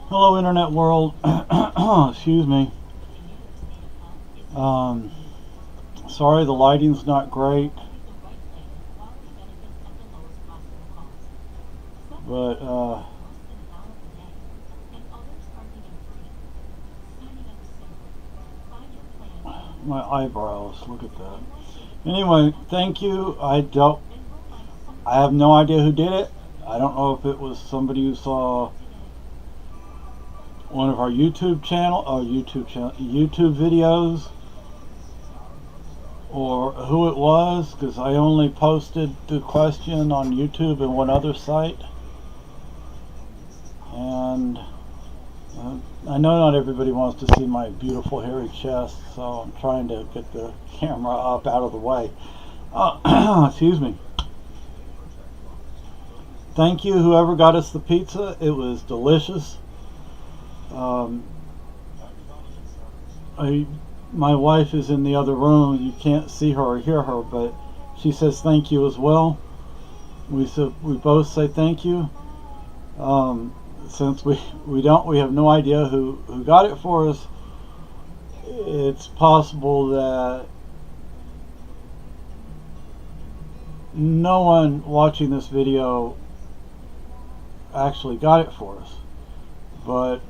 Hello, internet world. Excuse me. Um, Sorry, the lighting's not great, but my eyebrows. Look at that. Anyway, thank you. I have no idea who did it. I don't know if it was somebody who saw one of our YouTube videos, or who it was, because I only posted the question on YouTube and one other site, and I know not everybody wants to see my beautiful hairy chest, so I'm trying to get the camera up out of the way. Excuse me. Thank you, whoever got us the pizza. It was delicious. Um, my wife is in the other room. You can't see her or hear her, but she says thank you as well. We both say thank you. Since we have no idea who got it for us, it's possible that no one watching this video actually got it for us, but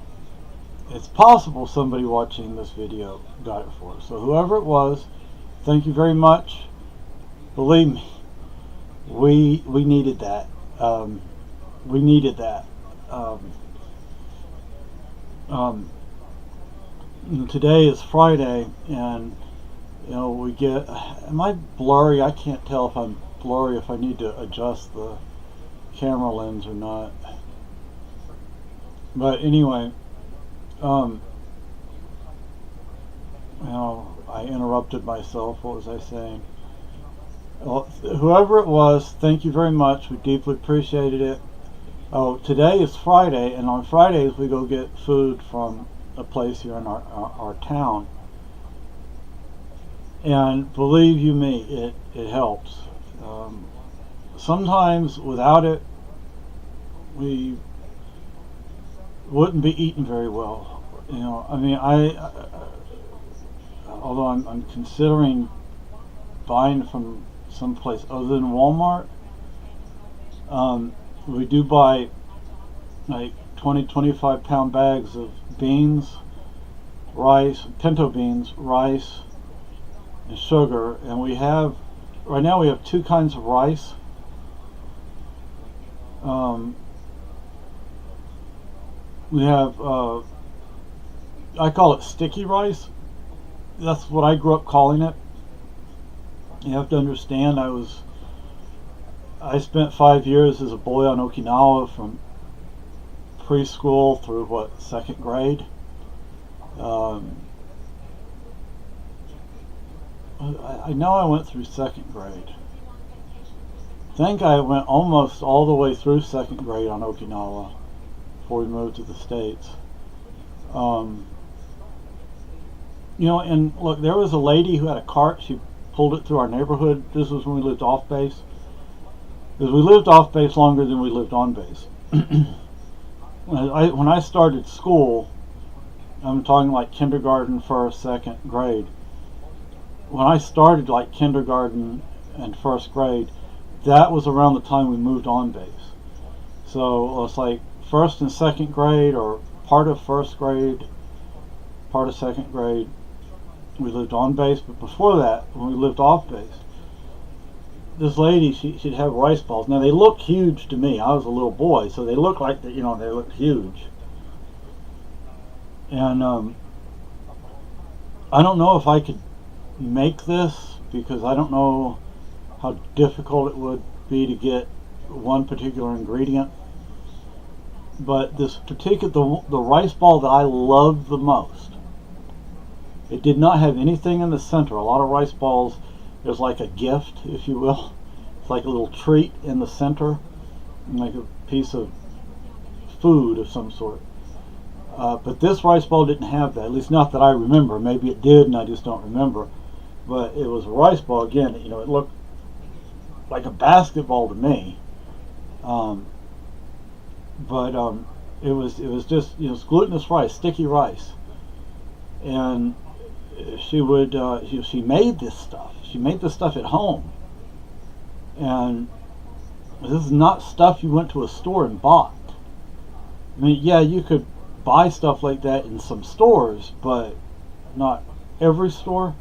it's possible somebody watching this video got it for us. So whoever it was, thank you very much. Believe me, we needed that. We needed that. Today is Friday, and we get. Am I blurry? I can't tell if I'm blurry, if I need to adjust the camera lens or not. But anyway, I interrupted myself. What was I saying? Well, whoever it was, thank you very much. We deeply appreciated it. Oh, today is Friday, and on Fridays we go get food from a place here in our town. And believe you me, it helps. Sometimes without it, we wouldn't be eating very well. I mean, although I'm considering buying from someplace other than Walmart, we do buy like 25 pound bags of beans, rice, pinto beans, rice, and sugar. And right now we have two kinds of rice. We have, I call it sticky rice. That's what I grew up calling it. You have to understand, I spent 5 years as a boy on Okinawa, from preschool through second grade. I know I went through second grade. I think I went almost all the way through second grade on Okinawa before we moved to the States. And look, there was a lady who had a cart. She pulled it through our neighborhood. This was when we lived off base. Because we lived off base longer than we lived on base. When I started school, I'm talking like kindergarten, first, second grade. When I started like kindergarten and first grade, that was around the time we moved on base. So it's like first and second grade, or part of first grade, part of second grade, we lived on base. But before that, when we lived off base, this lady, she'd have rice balls. Now they looked huge to me. I was a little boy, so they looked like they looked huge. And I don't know if I could make this, because I don't know how difficult it would be to get one particular ingredient. But the rice ball that I loved the most, it did not have anything in the center. A lot of rice balls, there's like a gift, if you will. It's like a little treat in the center, like a piece of food of some sort. But this rice ball didn't have that, at least not that I remember. Maybe it did and I just don't remember. But it was a rice ball. Again, it looked like a basketball to me. But it was just, it's glutinous rice, sticky rice, and she would she made this stuff. She made this stuff at home, and this is not stuff you went to a store and bought. I mean, yeah, you could buy stuff like that in some stores, but not every store.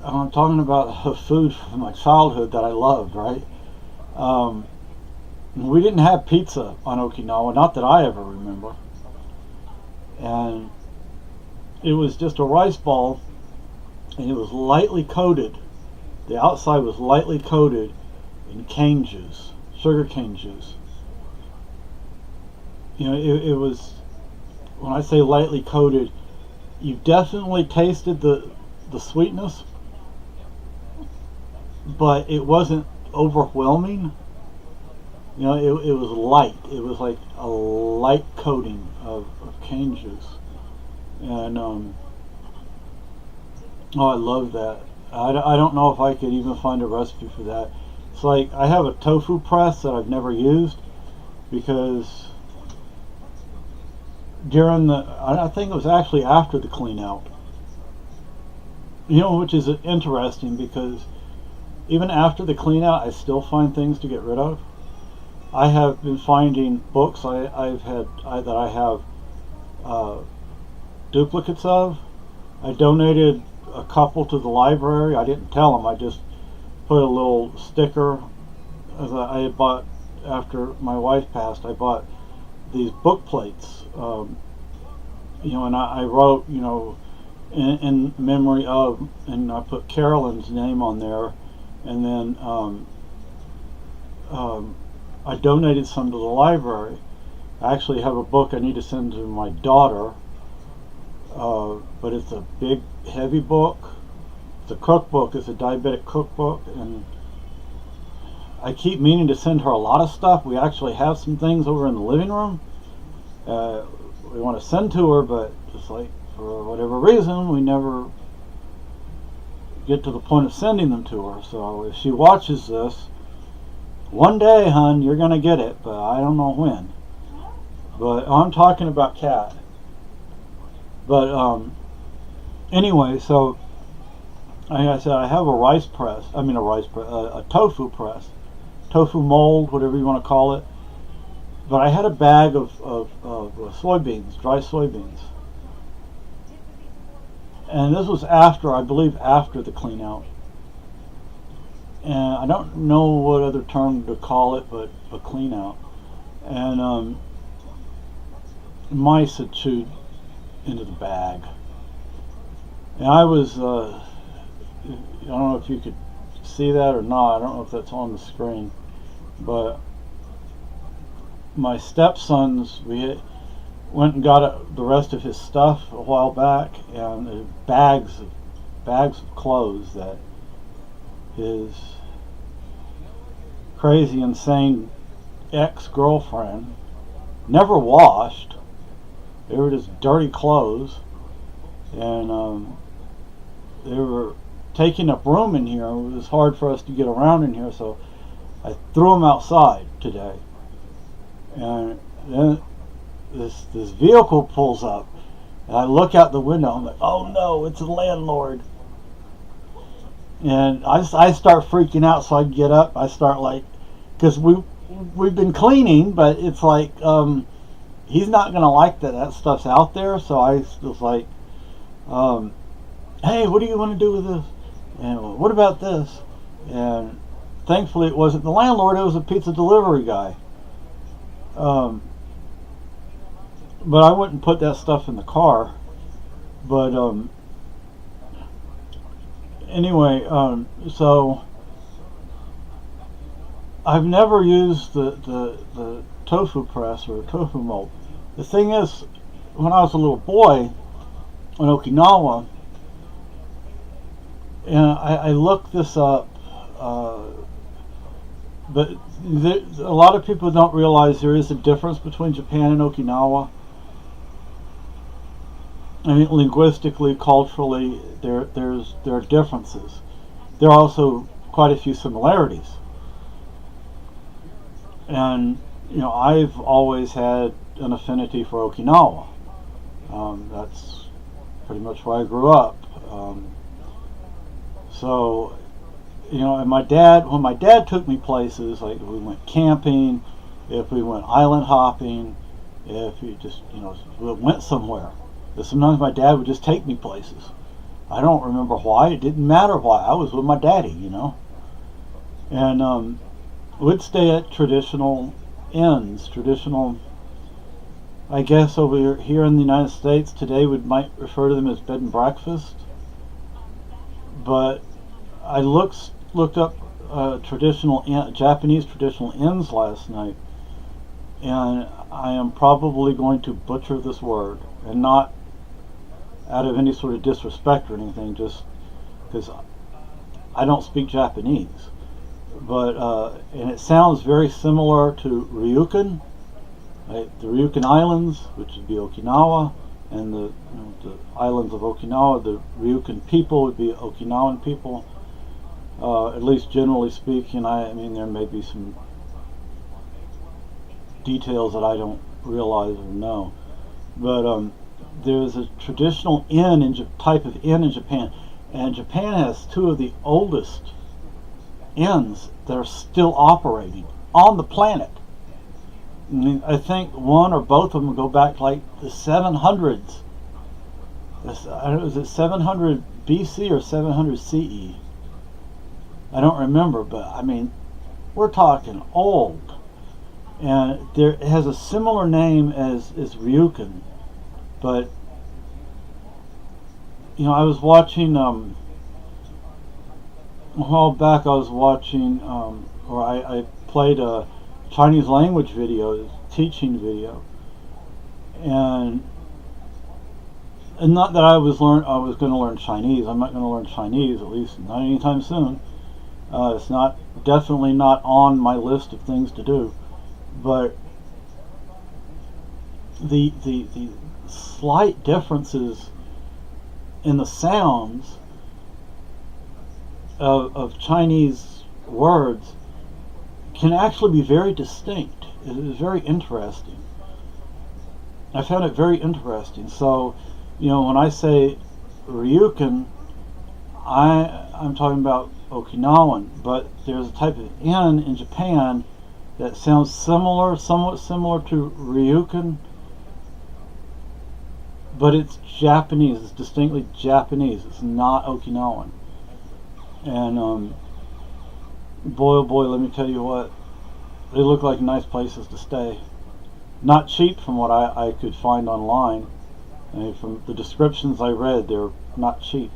I'm talking about food from my childhood that I loved, right? We didn't have pizza on Okinawa, not that I ever remember. And it was just a rice ball, and it was lightly coated. The outside was lightly coated in cane juice, sugar cane juice. It was, when I say lightly coated, you definitely tasted the sweetness, but it wasn't overwhelming. It was light. It was like a light coating of cane juice. And oh, I love that. I don't know if I could even find a recipe for that. It's like I have a tofu press that I've never used because during I think it was actually after the clean out. Which is interesting because even after the clean out, I still find things to get rid of. I have been finding books that I have duplicates of. I donated a couple to the library. I didn't tell them. I just put a little sticker. As I had bought after my wife passed, I bought these book plates. And I wrote, in memory of, and I put Carolyn's name on there, and then I donated some to the library. I actually have a book I need to send to my daughter, but it's a big, heavy book. It's a cookbook. It's a diabetic cookbook, and I keep meaning to send her a lot of stuff. We actually have some things over in the living room we want to send to her, but just like for whatever reason, we never get to the point of sending them to her. So if she watches this, one day, hon, you're going to get it, but I don't know when. But I'm talking about Kat. But anyway, so like I said, I have a rice press. I mean a tofu press, tofu mold, whatever you want to call it. But I had a bag of soybeans, dry soybeans, and this was after, I believe, after the clean out. And I don't know what other term to call it, but a clean out. And mice had chewed into the bag. And I was, I don't know if you could see that or not. I don't know if that's on the screen. But my stepsons, we went and got the rest of his stuff a while back, and bags of clothes that his crazy, insane ex-girlfriend never washed. They were just dirty clothes, and they were taking up room in here. It was hard for us to get around in here, so I threw them outside today. And then this vehicle pulls up, and I look out the window. I'm like, oh no, it's the landlord. And I start freaking out, so I get up. I start like, because we've been cleaning, but it's like he's not gonna like that stuff's out there. So I was like, hey, what do you want to do with this? And what about this? And thankfully it wasn't the landlord, it was a pizza delivery guy. But I wouldn't put that stuff in the car. But anyway, so I've never used the tofu press or tofu mold. The thing is, when I was a little boy in Okinawa, and I looked this up, but a lot of people don't realize there is a difference between Japan and Okinawa. I mean, linguistically, culturally, there are differences. There are also quite a few similarities. And I've always had an affinity for Okinawa. That's pretty much where I grew up. So, and when my dad took me places, like if we went camping, if we went island hopping, if we just, we went somewhere. But sometimes my dad would just take me places. I don't remember why. It didn't matter why. I was with my daddy. And we'd stay at traditional inns, I guess over here in the United States today we might refer to them as bed and breakfast. But I looked up Japanese traditional inns last night, and I am probably going to butcher this word, and not out of any sort of disrespect or anything, just because I don't speak Japanese. But and it sounds very similar to Ryukyu, right? The Ryukyu Islands, which would be Okinawa, and the islands of Okinawa, the Ryukyu people would be Okinawan people. At least generally speaking. I mean, there may be some details that I don't realize or know, but there's a traditional type of inn in Japan, and Japan has two of the oldest inns that are still operating on the planet. I think one or both of them go back like the 700s. Was it 700 BC or 700 CE? I don't remember, but I mean, we're talking old. And it has a similar name as Ryukyu. But, I was watching, a while back I was watching, or I played a Chinese language video, teaching video. And not that I was going to learn Chinese. I'm not going to learn Chinese, at least not anytime soon. It's definitely not on my list of things to do. But the slight differences in the sounds of Chinese words can actually be very distinct. It is very interesting. I found it very interesting. So, when I say Ryukyu, I'm talking about Okinawan, but there's a type of inn in Japan that sounds somewhat similar to Ryukyu, but it's Japanese. It's distinctly Japanese. It's not Okinawan. And boy, oh boy, let me tell you what, they look like nice places to stay. Not cheap from what I could find online. I mean, from the descriptions I read, they're not cheap.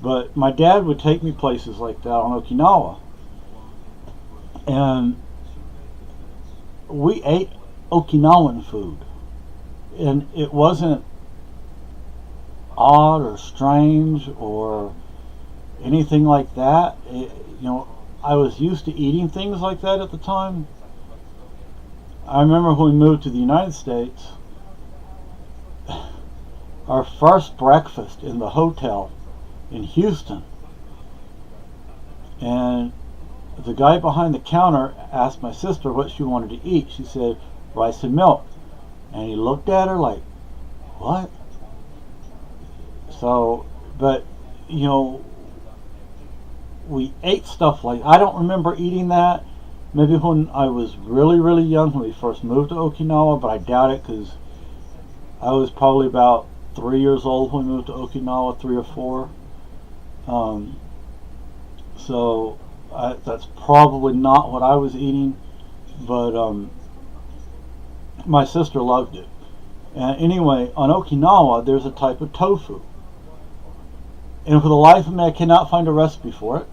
But my dad would take me places like that on Okinawa. And we ate Okinawan food. And it wasn't odd or strange or anything like that. I was used to eating things like that at the time. I remember when we moved to the United States, our first breakfast in the hotel in Houston, and the guy behind the counter asked my sister what she wanted to eat. She said rice and milk, and he looked at her like, what? So, but we ate stuff like, I don't remember eating that. Maybe when I was really, really young, when we first moved to Okinawa, but I doubt it, because I was probably about 3 years old when we moved to Okinawa, 3 or 4. So that's probably not what I was eating, but my sister loved it. And anyway, on Okinawa, there's a type of tofu. And for the life of me, I cannot find a recipe for it.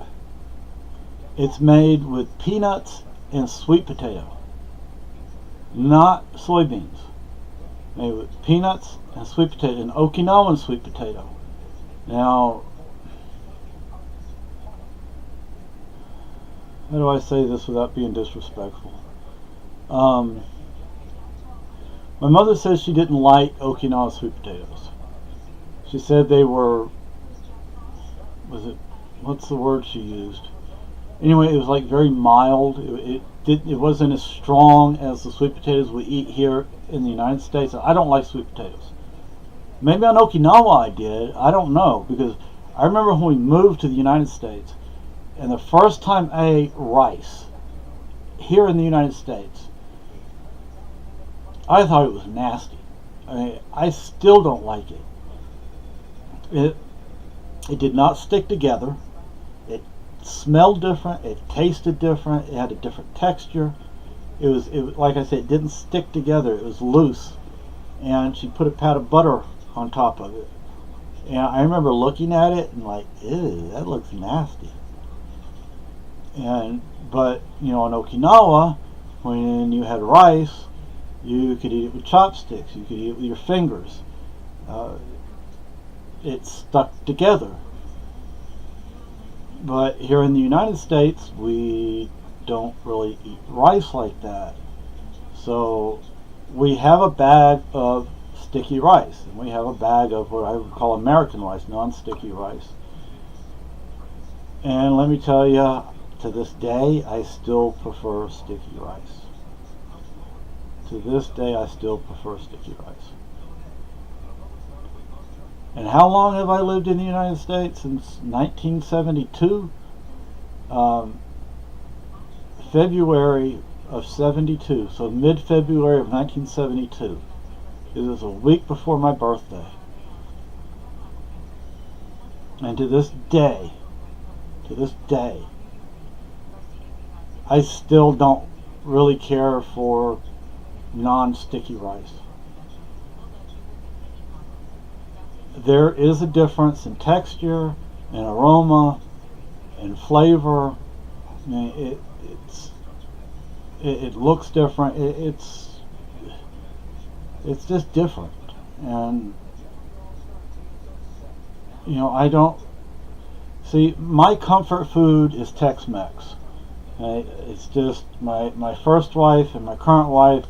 It's made with peanuts and sweet potato, not soybeans. Made with peanuts and sweet potato, and Okinawan sweet potato. Now, how do I say this without being disrespectful? My mother says she didn't like Okinawa sweet potatoes. She said they were, what's the word she used? Anyway, it was like very mild. It wasn't as strong as the sweet potatoes we eat here in the United States. I don't like sweet potatoes. Maybe on Okinawa I did. I don't know, because I remember when we moved to the United States, and the first time I ate rice here in the United States, I thought it was nasty. I mean, I still don't like it. It did not stick together. It smelled different. It tasted different. It had a different texture. It was like I said, it didn't stick together. It was loose, and she put a pat of butter on top of it. And I remember looking at it and like, ew, that looks nasty. But in Okinawa, when you had rice, you could eat it with chopsticks. You could eat it with your fingers. It stuck together. But here in the United States, we don't really eat rice like that. So we have a bag of sticky rice, and we have a bag of what I would call American rice, non-sticky rice. And let me tell you, to this day, I still prefer sticky rice. To this day, I still prefer sticky rice. And how long have I lived in the United States? Since 1972. February of 72. So mid-February of 1972. It was a week before my birthday. And to this day, I still don't really care for non-sticky rice. There is a difference in texture and aroma and flavor. I mean, it looks different. It's just different. And I don't see, my comfort food is Tex-Mex. It's just my first wife and my current wife,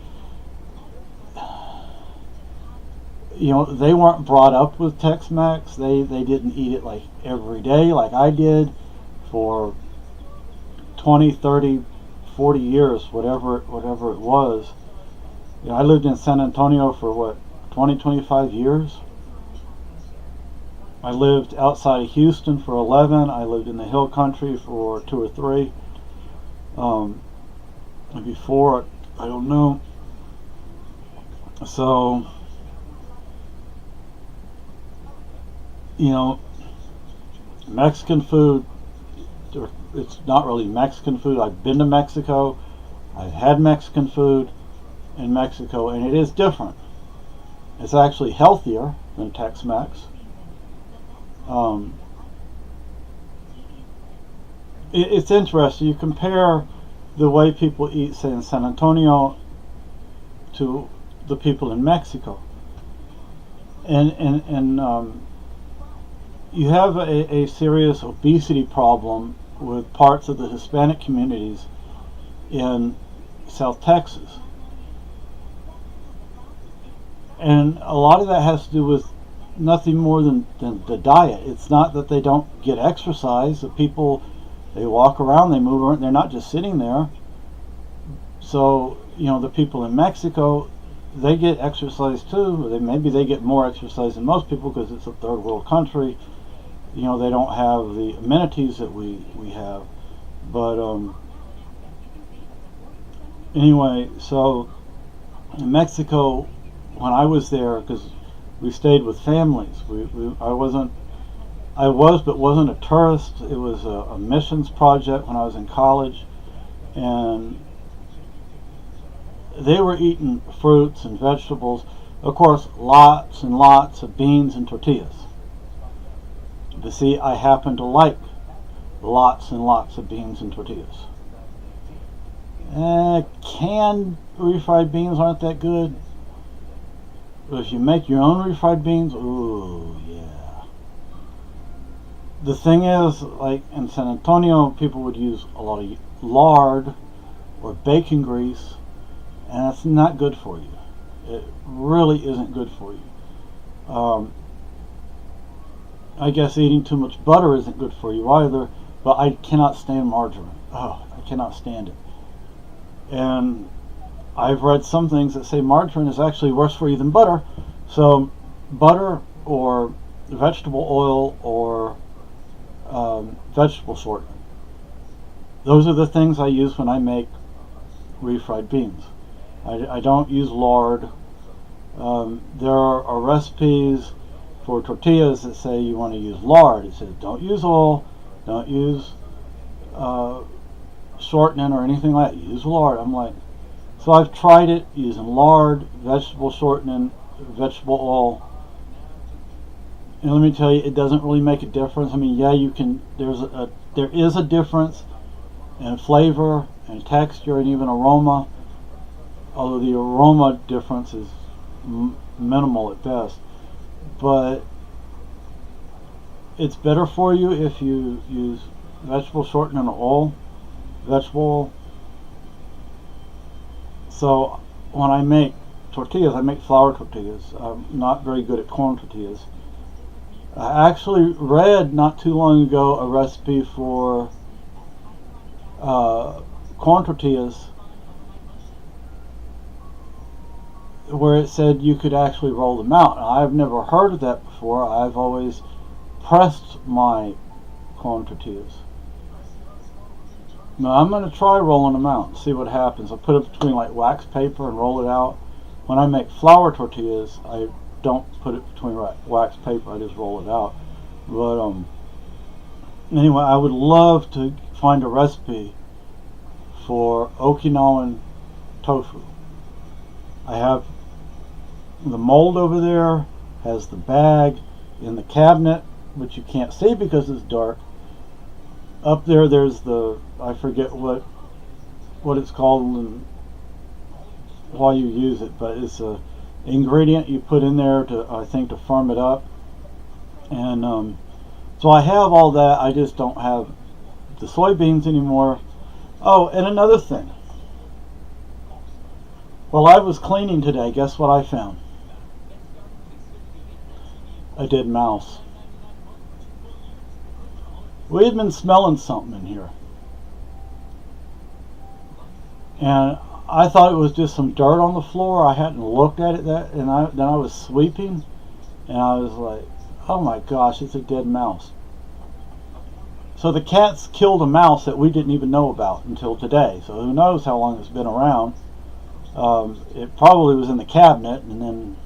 they weren't brought up with Tex-Mex. They didn't eat it like every day like I did for 20, 30, 40 years, whatever it was. I lived in San Antonio for 20, 25 years. I lived outside of Houston for 11. I lived in the hill country for 2 or 3. Before, I don't know. So, Mexican food, it's not really Mexican food. I've been to Mexico. I've had Mexican food in Mexico, and it is different. It's actually healthier than Tex-Mex. It's interesting. You compare the way people eat, say, in San Antonio to the people in Mexico. And you have a serious obesity problem with parts of the Hispanic communities in South Texas. And a lot of that has to do with nothing more than the diet. It's not that they don't get exercise. The people, they walk around, they move around, they're not just sitting there. So, the people in Mexico, they get exercise too. Maybe they get more exercise than most people because it's a third world country. They don't have the amenities that we have. But anyway, so in Mexico, when I was there, because we stayed with families, I was but wasn't a tourist. It was a missions project when I was in college, and they were eating fruits and vegetables. Of course, lots and lots of beans and tortillas. But see, I happen to like lots and lots of beans and tortillas. Canned refried beans aren't that good. But if you make your own refried beans, ooh, yeah. The thing is, like in San Antonio, people would use a lot of lard or bacon grease, and that's not good for you. It really isn't good for you. I guess eating too much butter isn't good for you either, but I cannot stand margarine. Oh, I cannot stand it. And I've read some things that say margarine is actually worse for you than butter. So butter or vegetable oil or vegetable shortening. Those are the things I use when I make refried beans. I don't use lard. There are recipes for tortillas that say you want to use lard. It says don't use oil, don't use shortening or anything like that. Use lard. I'm like, so I've tried it using lard, vegetable shortening, vegetable oil, and let me tell you, it doesn't really make a difference. I mean, yeah, you can. There is a difference in flavor and texture and even aroma, although the aroma difference is minimal at best. But it's better for you if you use vegetable shortening or oil, vegetable oil. So when I make tortillas, I make flour tortillas. I'm not very good at corn tortillas. I actually read not too long ago a recipe for corn tortillas where it said you could actually roll them out. Now, I've never heard of that before. I've always pressed my corn tortillas. Now I'm going to try rolling them out and see what happens. I'll put it between like wax paper and roll it out. When I make flour tortillas, I don't put it between wax paper. I just roll it out. But anyway, I would love to find a recipe for Okinawan tofu. I have the mold over there, has the bag in the cabinet, which you can't see because it's dark. Up there, there's the, I forget what it's called and why you use it, but it's a ingredient you put in there to, I think, to firm it up. And so I have all that. I just don't have the soybeans anymore. Oh, and another thing. While I was cleaning today, guess what I found? A dead mouse. We had been smelling something in here, and I thought it was just some dirt on the floor. I hadn't looked at it then I was sweeping, and I was like, oh my gosh, it's a dead mouse. So the cats killed a mouse that we didn't even know about until today. So who knows how long it's been around. It probably was in the cabinet, and then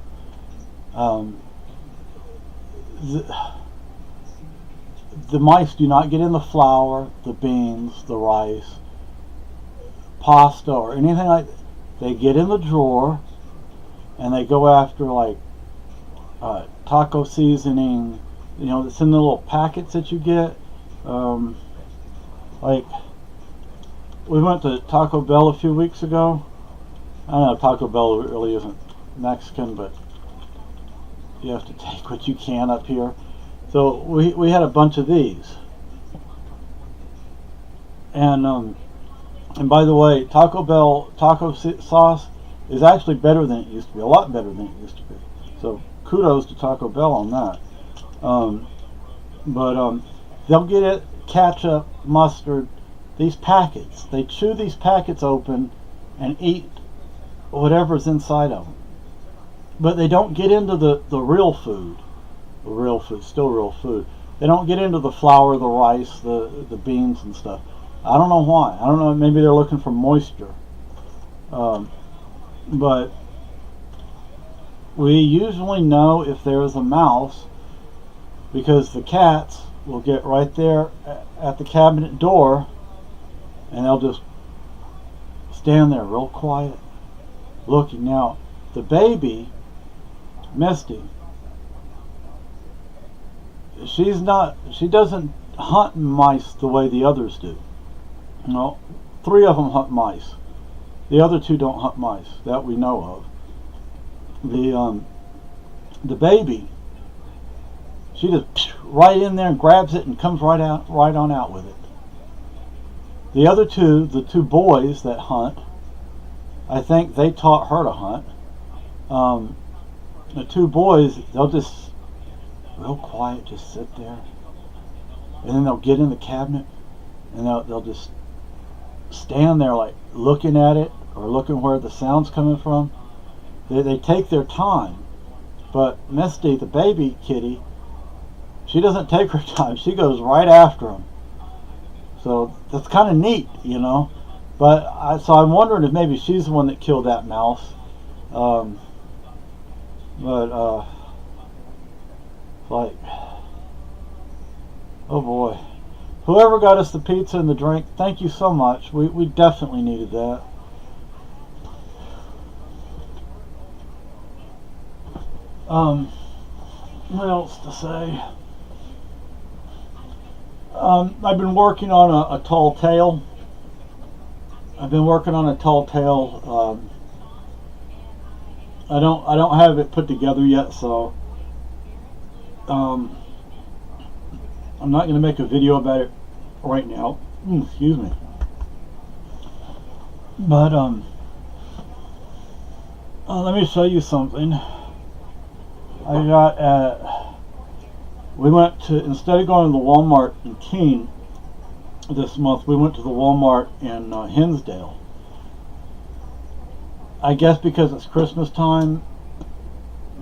the mice do not get in the flour, the beans, the rice, pasta, or anything like that. They get in the drawer, and they go after like taco seasoning, you know, that's in the little packets that you get. Like, we went to Taco Bell a few weeks ago. I don't know, Taco Bell really isn't Mexican, but you have to take what you can up here. So we had a bunch of these. And by the way, Taco Bell taco sauce is actually better than it used to be, a lot better than it used to be. So kudos to Taco Bell on that. But they'll get it, ketchup, mustard, these packets. They chew these packets open and eat whatever's inside of them. But they don't get into the real food. The real food, still real food. They don't get into the flour, the rice, the beans and stuff. I don't know why. I don't know, maybe they're looking for moisture. But we usually know if there's a mouse because the cats will get right there at the cabinet door and they'll just stand there real quiet looking. Now the baby Misty, she doesn't hunt mice the way the others do. No, 3 of them hunt mice. The other 2 don't hunt mice that we know of. The baby, she just right in there and grabs it and comes right on out with it. The other 2, the 2 boys that hunt, I think they taught her to hunt. The 2 boys, they'll just real quiet, just sit there, and then they'll get in the cabinet and they'll just stand there like looking at it or looking where the sound's coming from. They take their time, but Misty, the baby kitty, she doesn't take her time. She goes right after them. So that's kind of neat, you know. But so I'm wondering if maybe she's the one that killed that mouse. Like, oh boy. Whoever got us the pizza and the drink, thank you so much. We definitely needed that. What else to say? I've been working on a tall tale. I don't have it put together yet, so I'm not going to make a video about it right now. Excuse me. But let me show you something. We went to, instead of going to the Walmart in Keene this month, we went to the Walmart in Hinsdale. I guess because it's Christmas time,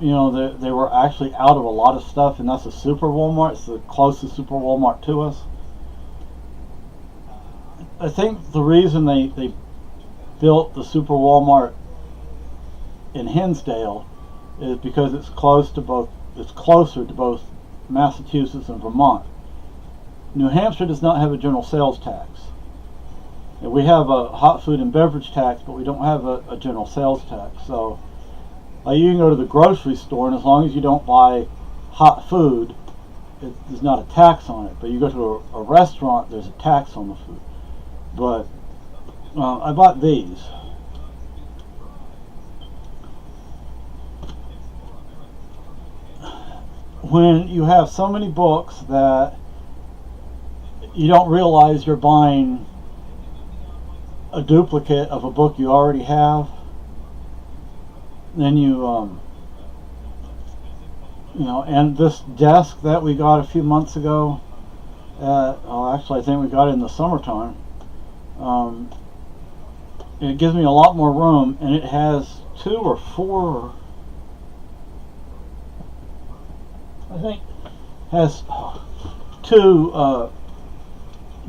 you know, they were actually out of a lot of stuff, and that's a super Walmart. It's the closest super Walmart to us. I think the reason they built the super Walmart in Hinsdale is because it's closer to both Massachusetts and Vermont. New Hampshire does not have a general sales tax. And we have a hot food and beverage tax, but we don't have a general sales tax. So you can go to the grocery store, and as long as you don't buy hot food, there's not a tax on it. But you go to a restaurant, there's a tax on the food. But I bought these. When you have so many books that you don't realize you're buying a duplicate of a book you already have, then you know, and this desk that we got a few months ago, actually I think we got it in the summertime, it gives me a lot more room, and it has 2 or 4, I think, has 2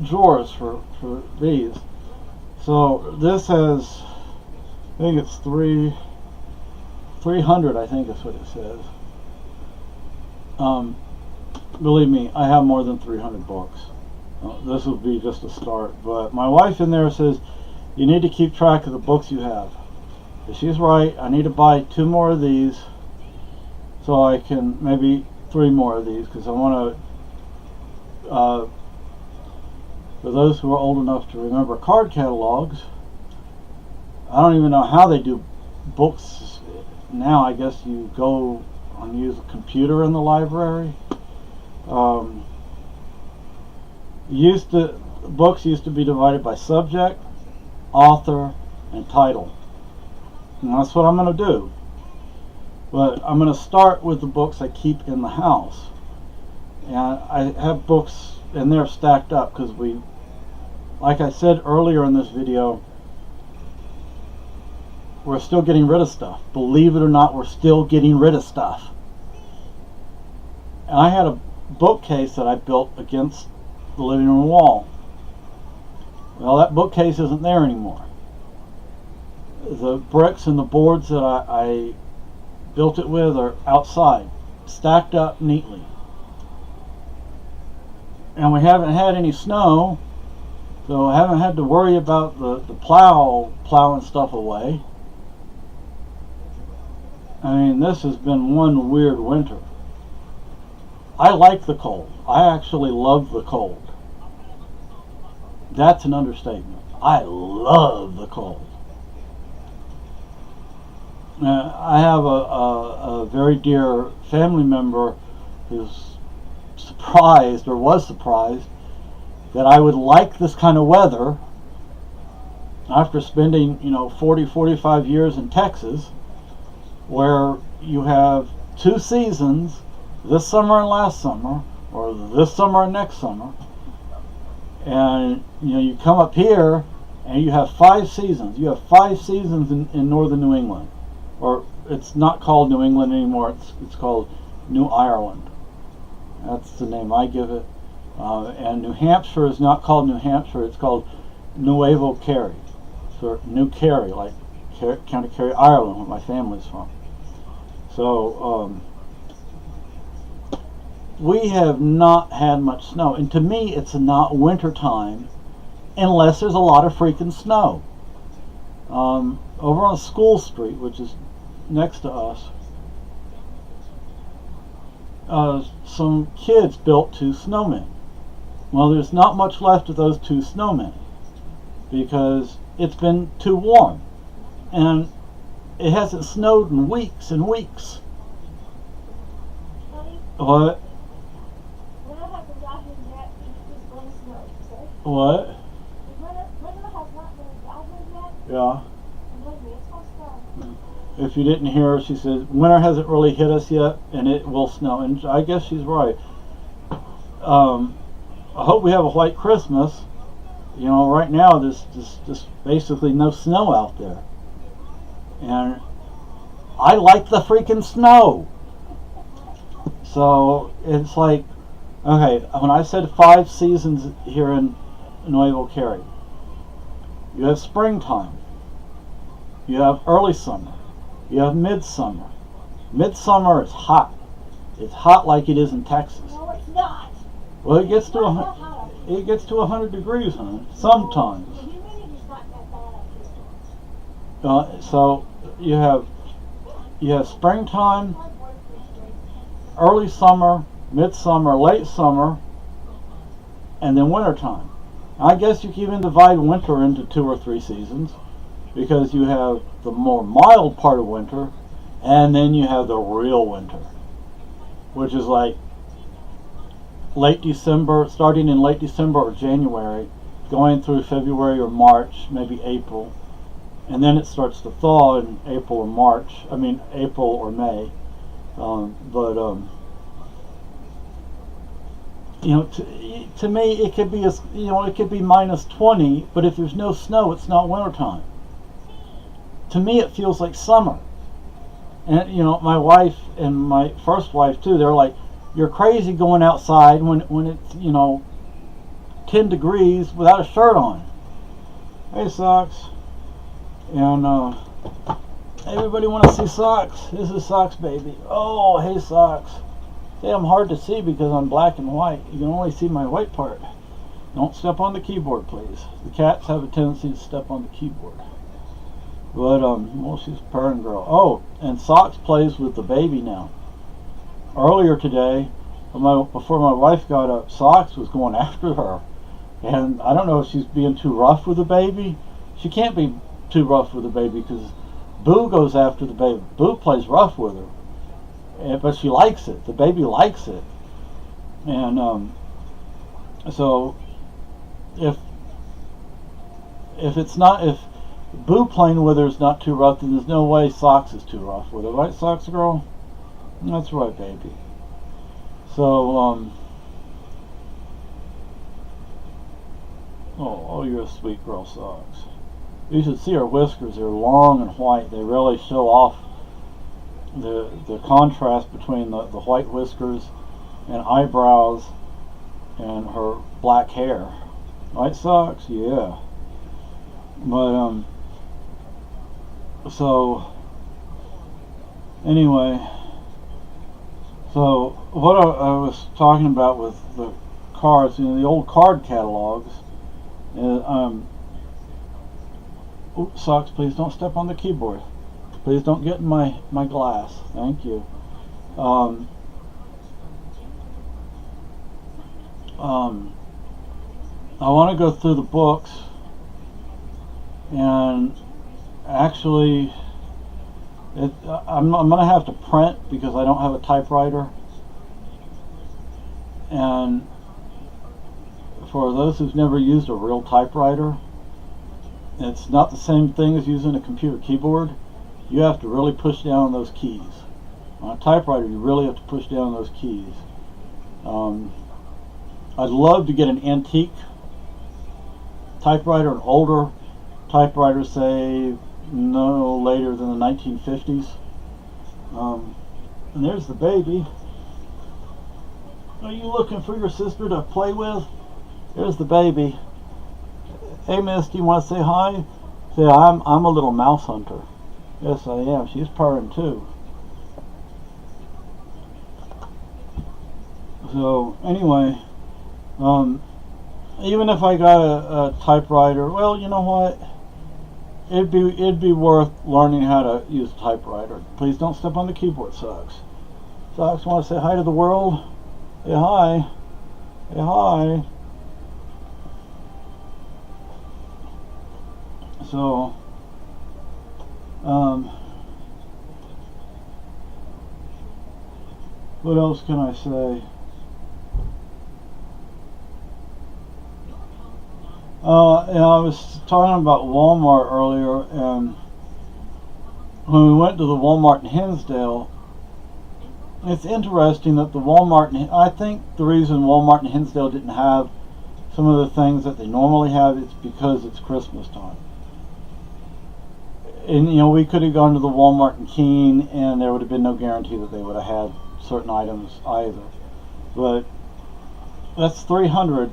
drawers for these. So this has, I think it's 300, I think is what it says. Believe me, I have more than 300 books. This will be just a start, but my wife in there says you need to keep track of the books you have. If she's right, I need to buy 2 more of these, so I can, maybe 3 more of these, because I want to, for those who are old enough to remember card catalogs, I don't even know how they do books now. I guess you go and use a computer in the library. Books used to be divided by subject, author, and title. And that's what I'm going to do. But I'm going to start with the books I keep in the house. And I have books in there stacked up because like I said earlier in this video, we're still getting rid of stuff. Believe it or not, we're still getting rid of stuff. And I had a bookcase that I built against the living room wall. Well, that bookcase isn't there anymore. The bricks and the boards that I built it with are outside, stacked up neatly. And we haven't had any snow, so I haven't had to worry about the plowing stuff away. I mean, this has been one weird winter. I like the cold. I actually love the cold. That's an understatement. I love the cold. I have a very dear family member who's surprised, or was surprised, that I would like this kind of weather after spending, 40-45 years in Texas, where you have 2 seasons, this summer and last summer, or this summer and next summer. And you come up here and you have 5 seasons. You have 5 seasons in northern New England, or it's not called New England anymore. It's called New Ireland. That's the name I give it. And New Hampshire is not called New Hampshire. It's called Nuevo Kerry, so New Kerry, like County Kerry, Ireland, where my family's from. So we have not had much snow, and to me it's not winter time unless there's a lot of freaking snow. Over on School Street, which is next to us, some kids built 2 snowmen. Well, there's not much left of those 2 snowmen because it's been too warm, and it hasn't snowed in weeks and weeks. What? What? Yeah. If you didn't hear her, she said winter hasn't really hit us yet, and it will snow. And I guess she's right. I hope we have a white Christmas. Right now there's just basically no snow out there, and I like the freaking snow. So it's like, okay, when I said 5 seasons here in Nuevo Kerry, you have springtime, you have early summer, you have midsummer. Midsummer is hot. It's hot like it is in Texas. No, it's not. Well, it gets to 100 degrees, honey. Sometimes. The humidity's not that bad up here. So you have springtime, early summer, midsummer, late summer, and then wintertime. I guess you can even divide winter into 2 or 3 seasons, because you have the more mild part of winter, and then you have the real winter, which is like late December, starting in late December or January, going through February or March, maybe April, and then it starts to thaw in April or May. To me, it could be it could be minus 20, but if there's no snow, it's not wintertime. To me, it feels like summer. And my wife and my first wife too, they're like, "You're crazy going outside when it's 10 degrees without a shirt on." Hey, Socks. And everybody want to see Socks? This is Socks, baby. Oh, hey, Socks. See, I'm hard to see because I'm black and white. You can only see my white part. Don't step on the keyboard, please. The cats have a tendency to step on the keyboard. But well, she's a purring girl. Oh, and Socks plays with the baby now. Earlier today, before my wife got up, Socks was going after her, and I don't know if she's being too rough with the baby. She can't be too rough with the baby because Boo goes after the baby. Boo plays rough with her, but she likes it. The baby likes it, and so if Boo playing with her is not too rough, then there's no way Socks is too rough with her, right, Socks girl? That's right, baby. So oh, you're a sweet girl, Socks. You should see her whiskers. They're long and white. They really show off the contrast between the white whiskers and eyebrows and her black hair. Right, Socks? Yeah. But so anyway, so what I was talking about with the cards, the old card catalogs, oops, Socks, please don't step on the keyboard. Please don't get in my glass. Thank you. I want to go through the books, and actually I'm going to have to print because I don't have a typewriter, and for those who've never used a real typewriter, it's not the same thing as using a computer keyboard. You have to really push down those keys. On a typewriter, you really have to push down those keys. I'd love to get an antique typewriter, an older typewriter, say no later than the 1950s. And there's the baby. Are you looking for your sister to play with? There's the baby. Hey, Miss, do you want to say hi? Say, I'm a little mouse hunter. Yes, I am. She's purring too. So anyway, even if I got a typewriter, well, you know what? It'd be worth learning how to use a typewriter. Please don't step on the keyboard, Socks. Socks, want to say hi to the world? Say hi. Say hi. So, what else can I say? I was talking about Walmart earlier, and when we went to the Walmart in Hinsdale, it's interesting that the Walmart, I think the reason Walmart in Hinsdale didn't have some of the things that they normally have is because it's Christmas time. And we could have gone to the Walmart in Keene, and there would have been no guarantee that they would have had certain items either. But that's 300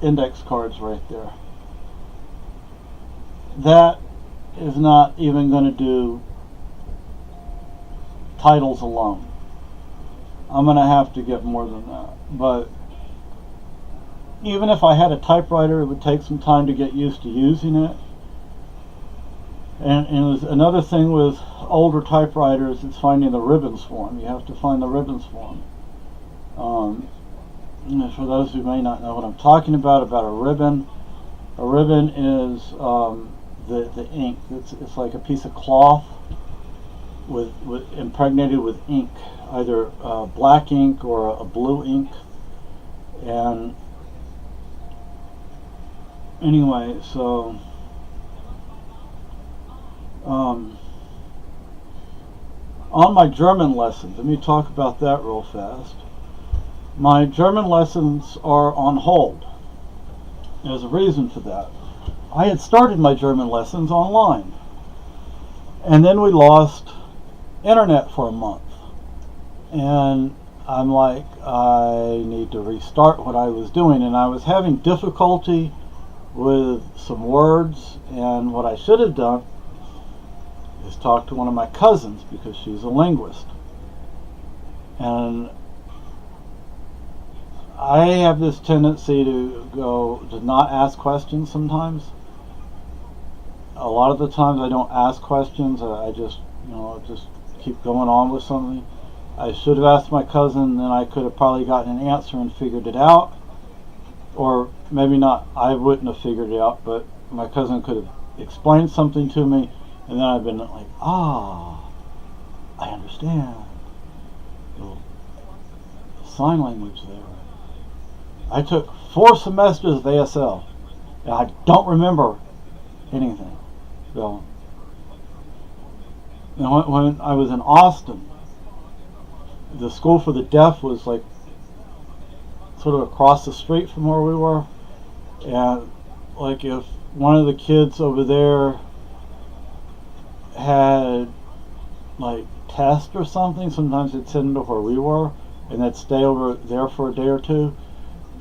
index cards right there. That is not even going to do titles alone. I'm going to have to get more than that. But even if I had a typewriter, it would take some time to get used to using it. And it was another thing with older typewriters is finding the ribbons for them. You have to find the ribbons for them. For those who may not know what I'm talking about a ribbon is the ink. It's like a piece of cloth with impregnated with ink, either black ink or a blue ink. And anyway, so on my German lessons, let me talk about that real fast. My German lessons are on hold. There's a reason for that. I had started my German lessons online, and then we lost internet for a month, and I'm like, I need to restart what I was doing, and I was having difficulty with some words, and what I should have done is talk to one of my cousins, because she's a linguist. And I have this tendency to not ask questions sometimes. A lot of the times I don't ask questions. I just keep going on with something. I should have asked my cousin, then I could have probably gotten an answer and figured it out. Or maybe not, I wouldn't have figured it out, but my cousin could have explained something to me, and then I've been like, I understand. The sign language there. I took 4 semesters of ASL, and I don't remember anything. So, when I was in Austin, the school for the deaf was like sort of across the street from where we were, and like if one of the kids over there had like test or something, sometimes they'd send them to where we were, and they'd stay over there for a day or two.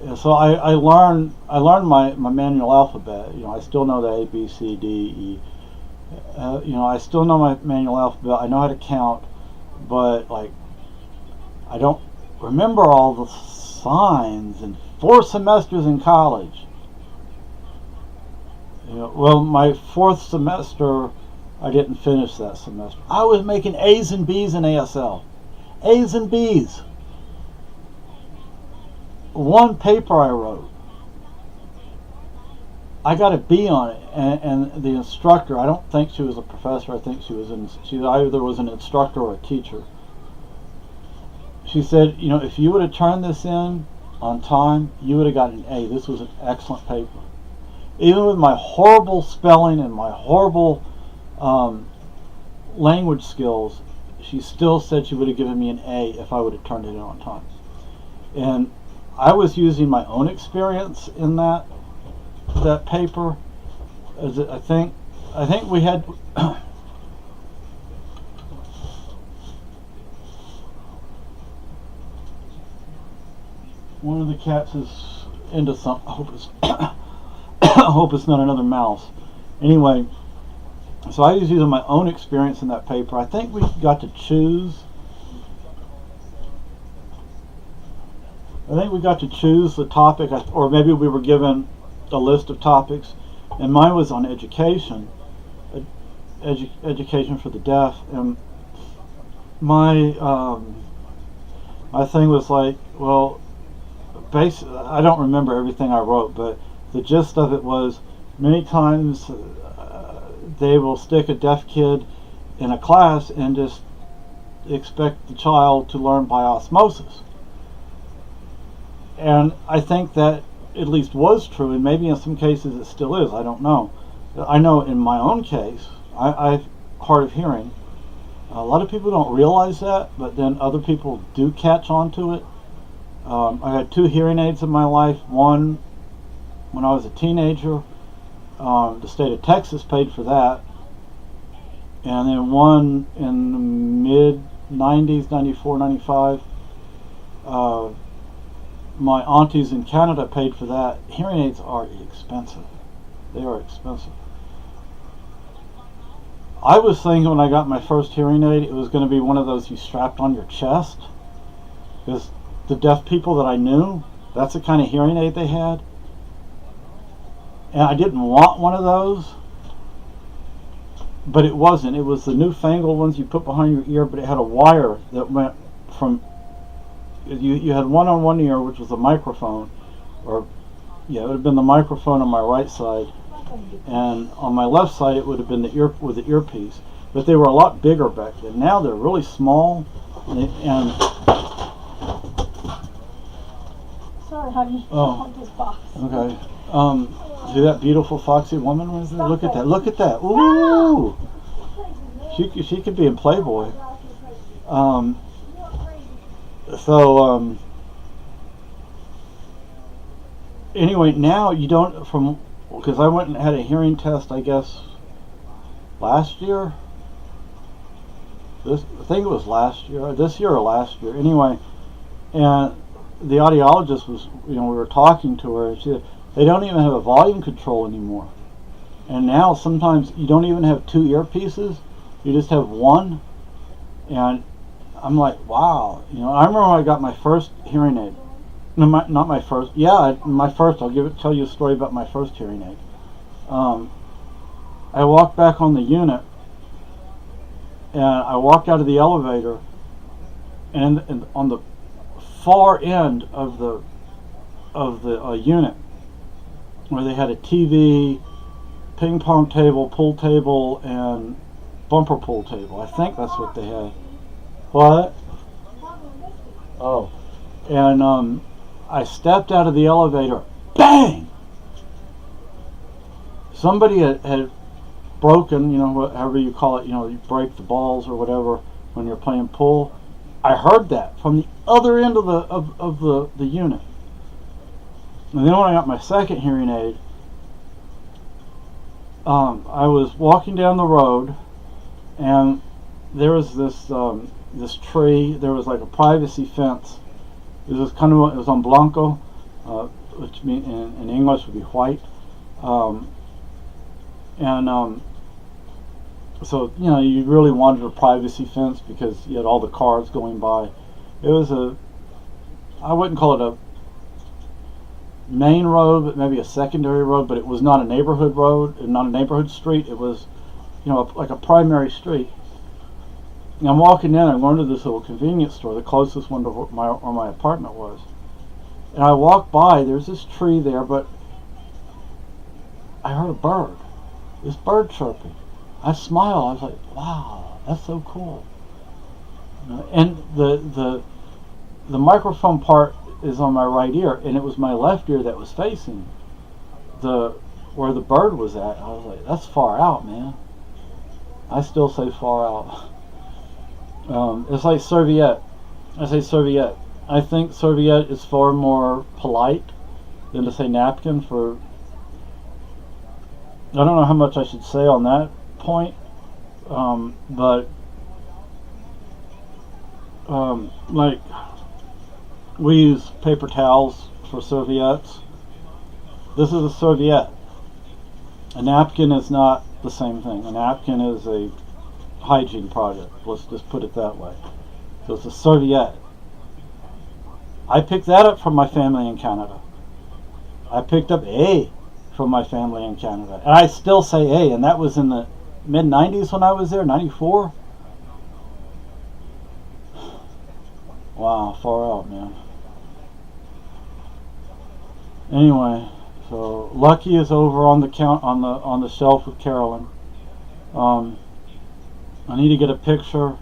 And so I learned my manual alphabet. I still know the A, B, C, D, E. I still know my manual alphabet. I know how to count, but like I don't remember all the signs in 4 semesters in college. Well, my 4th semester, I didn't finish that semester. I was making A's and B's in ASL. A's and B's. One paper I wrote, I got a B on it, and the instructor, I don't think she was a professor, I think she either was an instructor or a teacher. She said, if you would have turned this in on time, you would have gotten an A. This was an excellent paper. Even with my horrible spelling and my horrible language skills, she still said she would have given me an A if I would have turned it in on time. And I was using my own experience in that, that paper. I think we had. One of the cats is into something. I hope it's I hope it's not another mouse. Anyway, so I was using my own experience in that paper. I think we got to choose. I think we got to choose the topic, or maybe we were given a list of topics, and mine was on education, education for the deaf, and my my thing was like, well, I don't remember everything I wrote, but the gist of it was many times they will stick a deaf kid in a class and just expect the child to learn by osmosis. And I think that at least was true, and maybe in some cases it still is, I don't know. I know in my own case, I've hard of hearing. A lot of people don't realize that, but then other people do catch on to it. I had 2 hearing aids in my life. One when I was a teenager. The state of Texas paid for that. And then one in the mid-90s, 94, 95. My aunties in Canada paid for that. Hearing aids are expensive. They are expensive. I was thinking when I got my first hearing aid, it was going to be one of those you strapped on your chest. Because the deaf people that I knew, that's the kind of hearing aid they had. And I didn't want one of those. But it wasn't. It was the newfangled ones you put behind your ear, but it had a wire that went from... You had one on one ear, which was a microphone. Or, yeah, it would have been the microphone on my right side. And on my left side, it would have been the earpiece. But they were a lot bigger back then. Now they're really small. And Sorry, honey. Oh. This box. Okay. See that beautiful foxy woman was there? Look at that. Look at that. Ooh. She could be in Playboy. Anyway, now you don't, because I went and had a hearing test, I guess, last year. I think it was last year, this year or last year. Anyway, and the audiologist was, we were talking to her, and she said, they don't even have a volume control anymore. And now sometimes you don't even have 2 earpieces, you just have one. And I'm like, wow. I remember when I got my first hearing aid. No, not my first. Yeah, my first. I'll tell you a story about my first hearing aid. I walked back on the unit, and I walked out of the elevator, and on the far end of the unit, where they had a TV, ping pong table, pool table, and bumper pool table. I think that's what they had. What? Oh. And I stepped out of the elevator. Bang! Somebody had broken, however you call it, you break the balls or whatever when you're playing pool. I heard that from the other end of the unit. And then when I got my second hearing aid, I was walking down the road, and there was this tree. There was like a privacy fence. It was on blanco, which means in English would be white. So you really wanted a privacy fence because you had all the cars going by. It was I wouldn't call it a main road, but maybe a secondary road, but it was not a neighborhood road and not a neighborhood street. It was, like a primary street. And I'm walking in, I'm going to this little convenience store, the closest one to where my apartment was. And I walk by, there's this tree there, but I heard a bird. This bird chirping. I smiled, I was like, wow, that's so cool. And the microphone part is on my right ear, and it was my left ear that was facing where the bird was at. I was like, that's far out, man. I still say far out. It's like serviette. I say serviette. I think serviette is far more polite than to say napkin I don't know how much I should say on that point, but like we use paper towels for serviettes. This is a serviette. A napkin is not the same thing. A napkin is a hygiene product. Let's just put it that way. So it's a serviette. I picked that up from my family in Canada. I picked up A from my family in Canada. And I still say A, and that was in the mid-90s when I was there, 94. Wow, far out, man. Anyway, so Lucky is over on the shelf with Carolyn. I need to get a picture.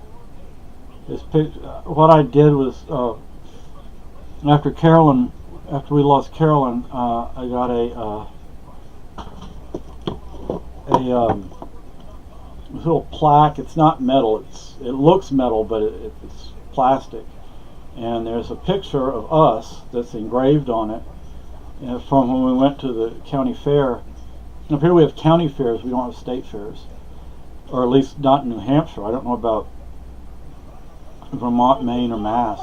What I did was after we lost Carolyn, I got a little plaque. It's not metal. It looks metal, but it's plastic. And there's a picture of us that's engraved on it from when we went to the county fair. Up here we have county fairs. We don't have state fairs, or at least not in New Hampshire. I don't know about Vermont, Maine, or Mass.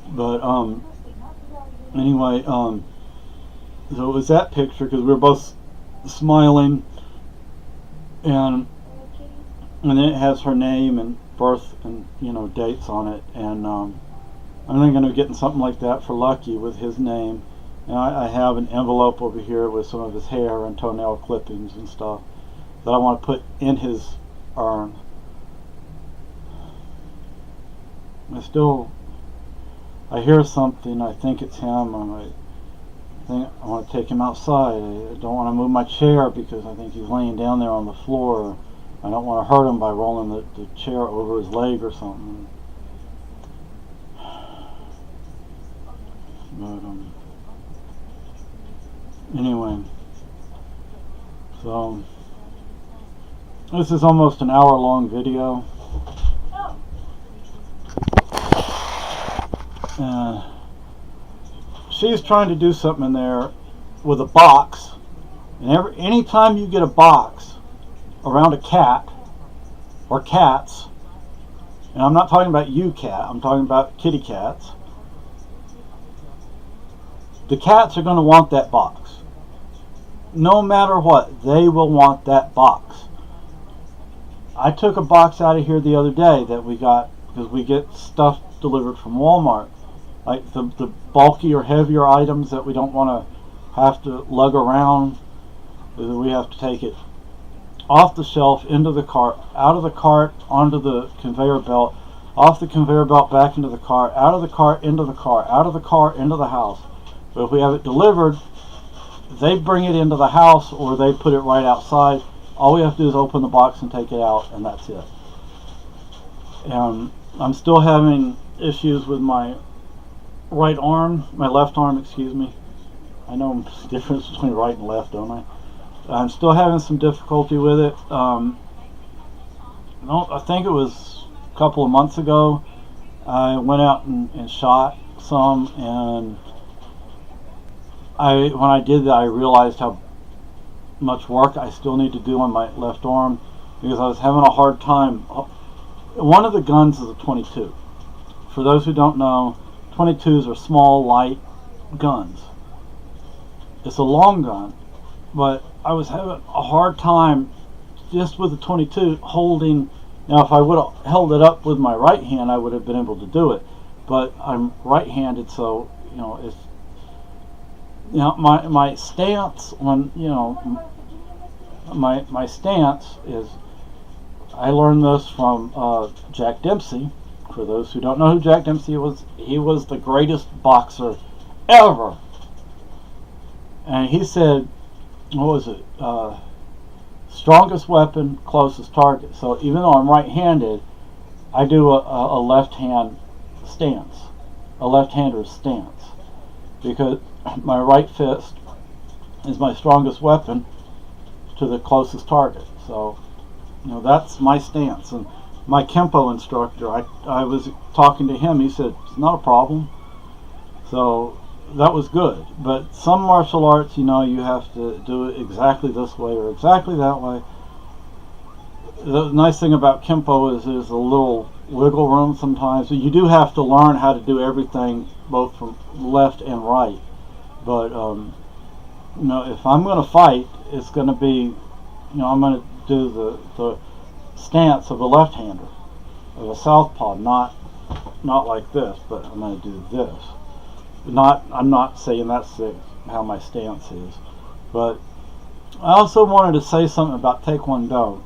But anyway, so it was that picture because we were both smiling, and it has her name and birth and dates on it, and I'm going to be getting something like that for Lucky with his name. And I have an envelope over here with some of his hair and toenail clippings and stuff that I want to put in his urn. I hear something. I think it's him. I want to take him outside. I don't want to move my chair because I think he's laying down there on the floor. I don't want to hurt him by rolling the chair over his leg or something. But anyway, so this is almost an hour-long video. She's trying to do something in there with a box, and anytime you get a box around a cat or cats, and I'm not talking about you cat, I'm talking about kitty cats, the cats are going to want that box. No matter what, they will want that box. I took a box out of here the other day that we got because we get stuff delivered from Walmart, like the bulkier, heavier items that we don't want to have to lug around. We have to take it off the shelf, into the cart, out of the cart, onto the conveyor belt, off the conveyor belt, back into the cart, out of the cart, into the car, out of the car, into the house. But if we have it delivered, they bring it into the house or they put it right outside. All we have to do is open the box and take it out, and that's it. And I'm still having issues with my right arm, my left arm, excuse me. I know the difference between right and left, don't I? I'm still having some difficulty with it. I think it was a couple of months ago, I went out and shot some, and when I did that, I realized how much work I still need to do on my left arm because I was having a hard time. One of the guns is a 22. For those who don't know, 22s are small, light guns. It's a long gun, but I was having a hard time just with the 22 holding. Now, if I would have held it up with my right hand, I would have been able to do it. But I'm right-handed, so it's my stance on my stance is. I learned this from Jack Dempsey. For those who don't know who Jack Dempsey was, he was the greatest boxer ever. And he said, what was it? Strongest weapon, closest target. So even though I'm right-handed, I do a left-hand stance, a left-hander's stance, because my right fist is my strongest weapon to the closest target. So that's my stance. And my Kempo instructor, I was talking to him, he said, it's not a problem. So that was good. But some martial arts, you know, you have to do it exactly this way or exactly that way. The nice thing about Kempo is there's a little wiggle room sometimes. You do have to learn how to do everything both from left and right. But you know, if I'm going to fight, it's going to be, you know, I'm going to do the stance of a left-hander, of a southpaw, not like this, but I'm going to do this. I'm not saying that's how my stance is, but I also wanted to say something about Taekwondo.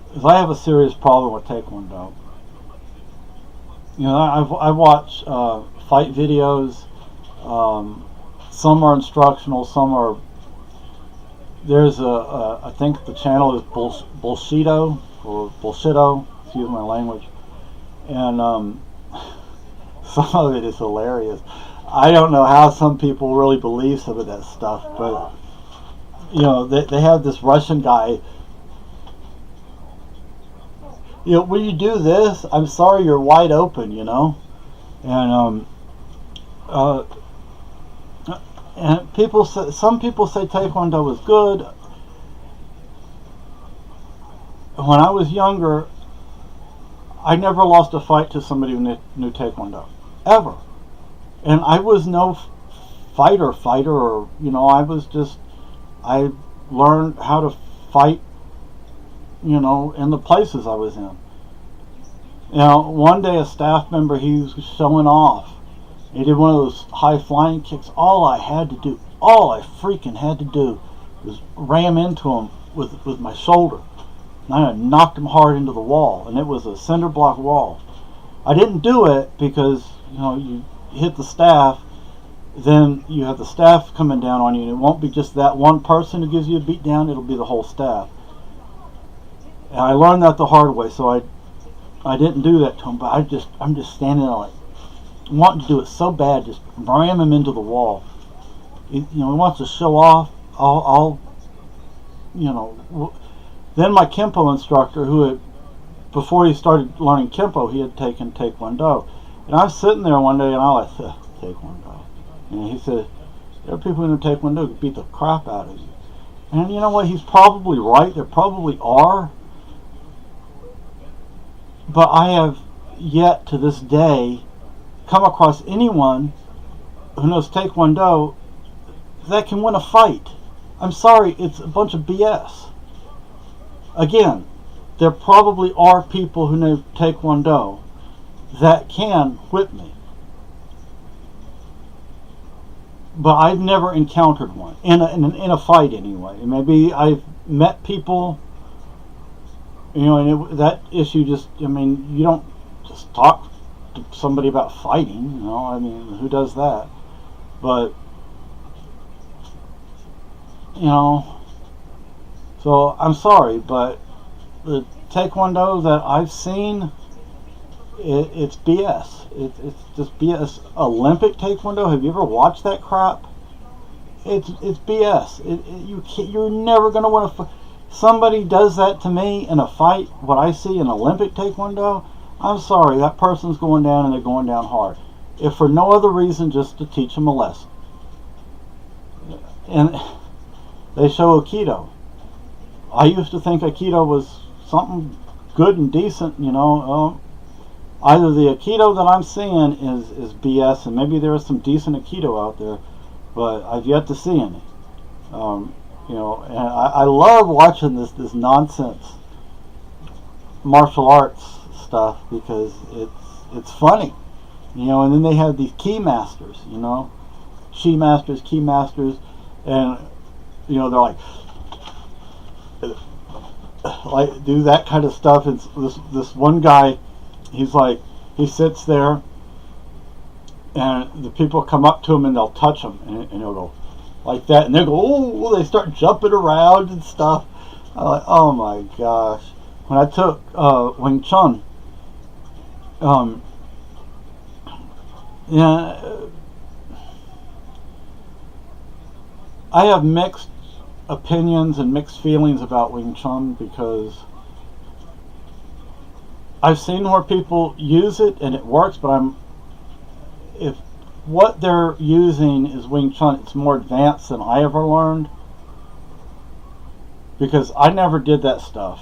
Because I have a serious problem with Taekwondo. You know, I watch fight videos. Some are instructional, some are. There's I think the channel is Bullshido or Bullshido. Excuse my language. And some of it is hilarious. I don't know how some people really believe some of that stuff, but you know, they have this Russian guy. You know, when you do this, I'm sorry, you're wide open, you know, and and people say, some people say Taekwondo was good. When I was younger, I never lost a fight to somebody who knew Taekwondo, ever, and I was no fighter, or you know, I learned how to fight, you know, in the places I was in. You know, one day a staff member, he was showing off. He did one of those high flying kicks. All I freaking had to do was ram into him with my shoulder. And I knocked him hard into the wall, and it was a cinder block wall. I didn't do it because, you know, you hit the staff, then you have the staff coming down on you, and it won't be just that one person who gives you a beat down, it'll be the whole staff. And I learned that the hard way, so I didn't do that to him, but I'm just standing there like wanting to do it so bad, just ram him into the wall. You know, he wants to show off. I'll you know. Then my Kempo instructor, who had, before he started learning Kempo, he had taken Taekwondo, and I was sitting there one day and I was like, Taekwondo, and he said, there are people who know Taekwondo who beat the crap out of you. And you know what? He's probably right. There probably are. But I have yet to this day come across anyone who knows Taekwondo that can win a fight. I'm sorry, it's a bunch of BS. Again, there probably are people who know Taekwondo that can whip me. But I've never encountered one, in a fight anyway. Maybe I've met people, you know, and that issue just, I mean, you don't just talk to somebody about fighting, you know, I mean, who does that? But, you know, so I'm sorry, but the Taekwondo that I've seen, it's BS. It's just BS. Olympic Taekwondo, have you ever watched that crap? It's BS. You're never going to win a fight. Somebody does that to me in a fight, what I see in Olympic Taekwondo, I'm sorry, that person's going down and they're going down hard. If for no other reason, just to teach them a lesson. And they show Aikido. I used to think Aikido was something good and decent, you know. Either the Aikido that I'm seeing is BS, and maybe there is some decent Aikido out there, but I've yet to see any. You know, and I love watching this nonsense martial arts stuff because it's funny, you know. And then they have these key masters, you know, key masters, and you know, they're like do that kind of stuff. And this one guy, he's like, he sits there, and the people come up to him and they'll touch him, and he'll go like that, and they go, oh, they start jumping around and stuff. I'm like, oh my gosh. When I took Wing Chun, yeah, I have mixed opinions and mixed feelings about Wing Chun because I've seen where people use it and it works, but if what they're using is Wing Chun. It's more advanced than I ever learned, because I never did that stuff.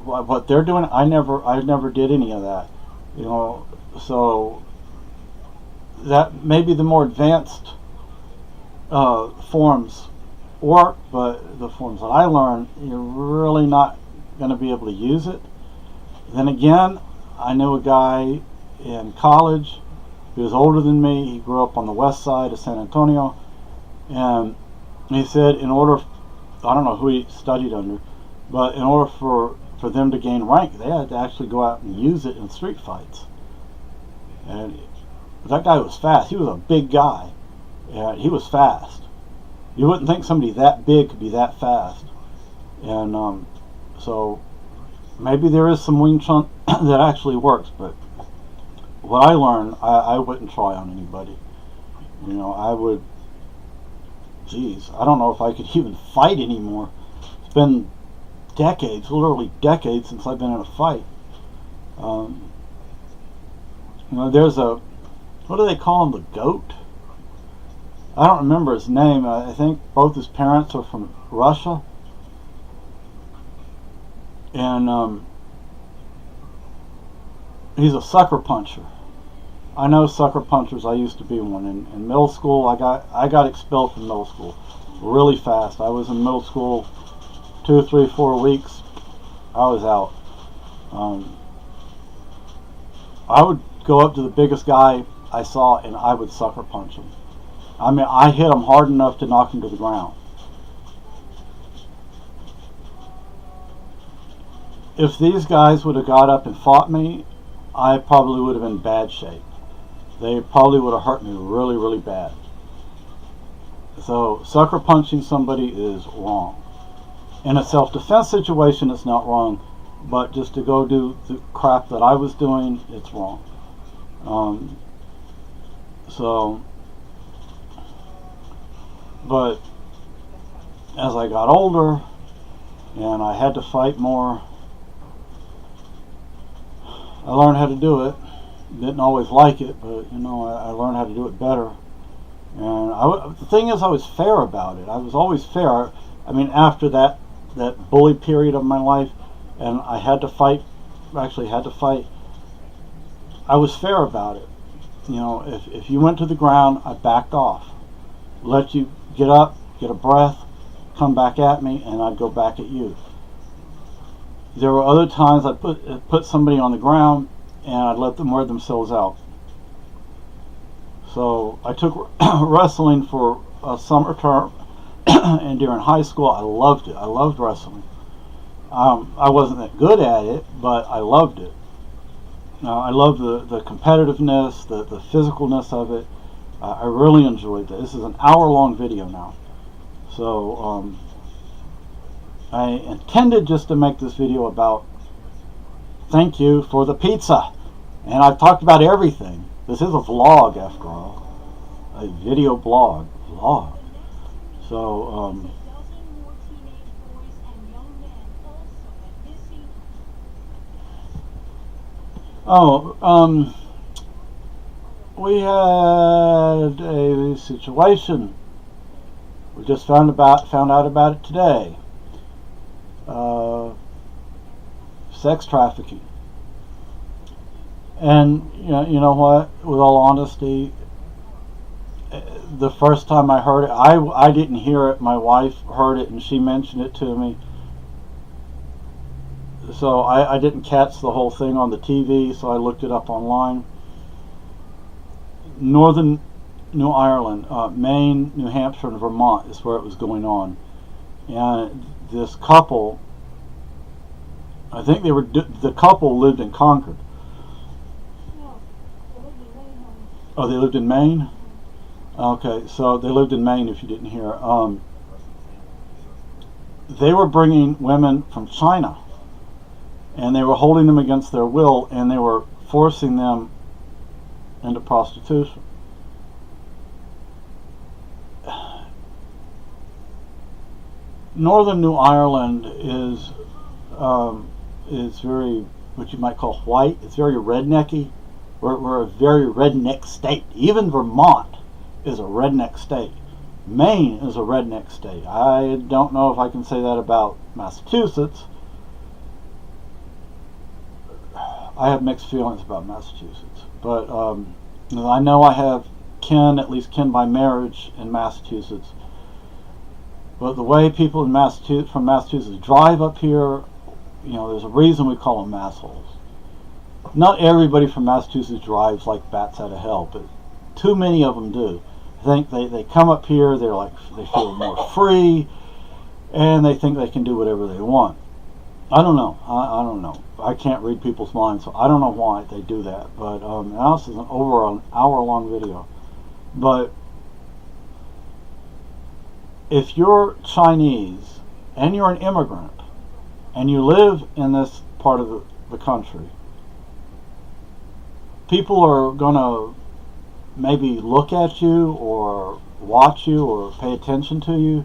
What they're doing, I never did any of that. You know, so that maybe the more advanced forms work, but the forms that I learned, you're really not going to be able to use it. Then again, I knew a guy in college. He was older than me. He grew up on the west side of San Antonio, and he said in order, I don't know who he studied under, but in order for them to gain rank, they had to actually go out and use it in street fights. And that guy was fast. He was a big guy, and he was fast. You wouldn't think somebody that big could be that fast. And so maybe there is some Wing Chun that actually works, but what I learned, I wouldn't try on anybody. You know, I would, geez, I don't know if I could even fight anymore. It's been decades, literally decades, since I've been in a fight. You know, there's a, what do they call him, the GOAT? I don't remember his name. I think both his parents are from Russia. And he's a sucker puncher. I know sucker punchers. I used to be one. In middle school, I got expelled from middle school really fast. I was in middle school 2, 3, 4 weeks. I was out. I would go up to the biggest guy I saw and I would sucker punch him. I mean, I hit him hard enough to knock him to the ground. If these guys would have got up and fought me, I probably would have been in bad shape. They probably would have hurt me really, really bad. So sucker punching somebody is wrong. In a self-defense situation, it's not wrong, but just to go do the crap that I was doing, it's wrong. But as I got older and I had to fight more, I learned how to do it. Didn't always like it, but you know, I learned how to do it better. And the thing is, I was fair about it. I was always fair. I mean, after that bully period of my life, and I had to fight, actually had to fight, I was fair about it. You know, if you went to the ground, I backed off. Let you get up, get a breath, come back at me, and I'd go back at you. There were other times I'd put somebody on the ground and I'd let them wear themselves out. So I took wrestling for a summer term, and during high school I loved it. I loved wrestling. I wasn't that good at it, but I loved it. I loved the competitiveness, the physicalness of it. I really enjoyed that. This is an hour-long video now. So I intended just to make this video about thank you for the pizza. And I've talked about everything. This is a vlog, after all. A video blog. So, we had a situation. We just found out about it today. Sex trafficking. And you know what? With all honesty, the first time I heard it, I didn't hear it. My wife heard it, and she mentioned it to me. So I didn't catch the whole thing on the TV, so I looked it up online. Northern New Ireland, Maine, New Hampshire, and Vermont is where it was going on. And this couple, I think the couple lived in Concord. Oh, they lived in Maine? Okay, so they lived in Maine, if you didn't hear. They were bringing women from China, and they were holding them against their will, and they were forcing them into prostitution. Northern New Ireland is very, what you might call white. It's very rednecky. We're a very redneck state. Even Vermont is a redneck state. Maine is a redneck state. I don't know if I can say that about Massachusetts. I have mixed feelings about Massachusetts, but I know I have kin, at least kin by marriage, in Massachusetts. But the way people in from Massachusetts drive up here, there's a reason we call them massholes. Not everybody from Massachusetts drives like bats out of hell, but too many of them do. I think they come up here, they feel more free, and they think they can do whatever they want. I don't know. I don't know. I can't read people's minds, so I don't know why they do that. But now this is over an hour-long video. But if you're Chinese and you're an immigrant and you live in this part of the country, people are going to maybe look at you or watch you or pay attention to you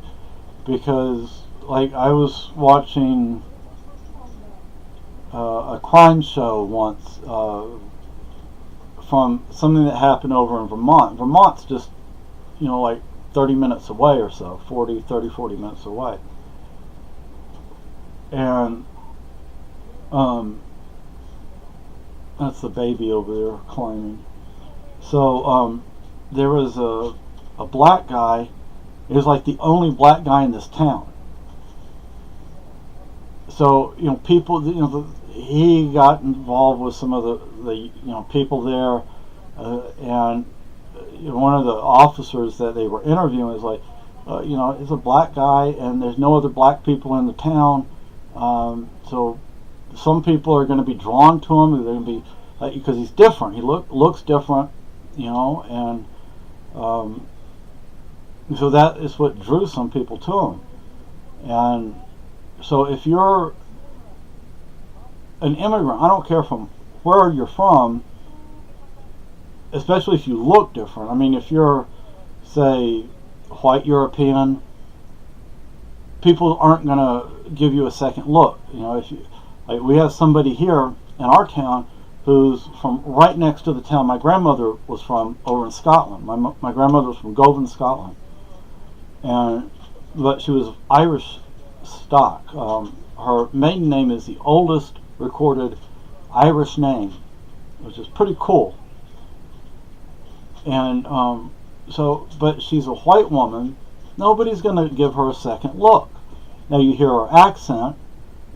because, like, I was watching a crime show once from something that happened over in Vermont. Vermont's just, like 30 minutes away or so, 40 minutes away. And that's the baby over there climbing. So there was a black guy. He was like the only black guy in this town. So people, he got involved with some of the people there, and one of the officers that they were interviewing was like, he's a black guy, and there's no other black people in the town. So some people are going to be drawn to him. They're going to be because he's different. He looks different, and so that is what drew some people to him. And so if you're an immigrant, I don't care from where you're from, especially if you look different. I mean, if you're, say, white European, people aren't going to give you a second look. If you, like, we have somebody here in our town who's from right next to the town my grandmother was from over in Scotland. My grandmother was from Govan, Scotland, but she was Irish stock. Her maiden name is the oldest recorded Irish name, which is pretty cool. And but she's a white woman. Nobody's going to give her a second look. Now you hear her accent,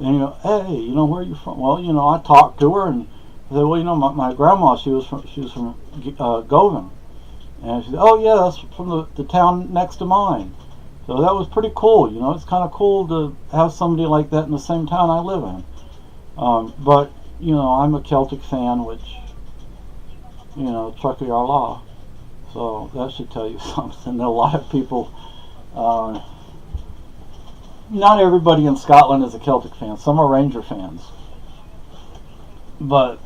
and you go, "Hey, where are you from?" Well, I talked to her, and I said, "Well, my grandma, she was from Govan," and she said, "Oh yeah, that's from the town next to mine." So that was pretty cool. It's kind of cool to have somebody like that in the same town I live in. But I'm a Celtic fan, which Truckee Arlaw. So that should tell you something. A lot of people, not everybody in Scotland is a Celtic fan. Some are Ranger fans. But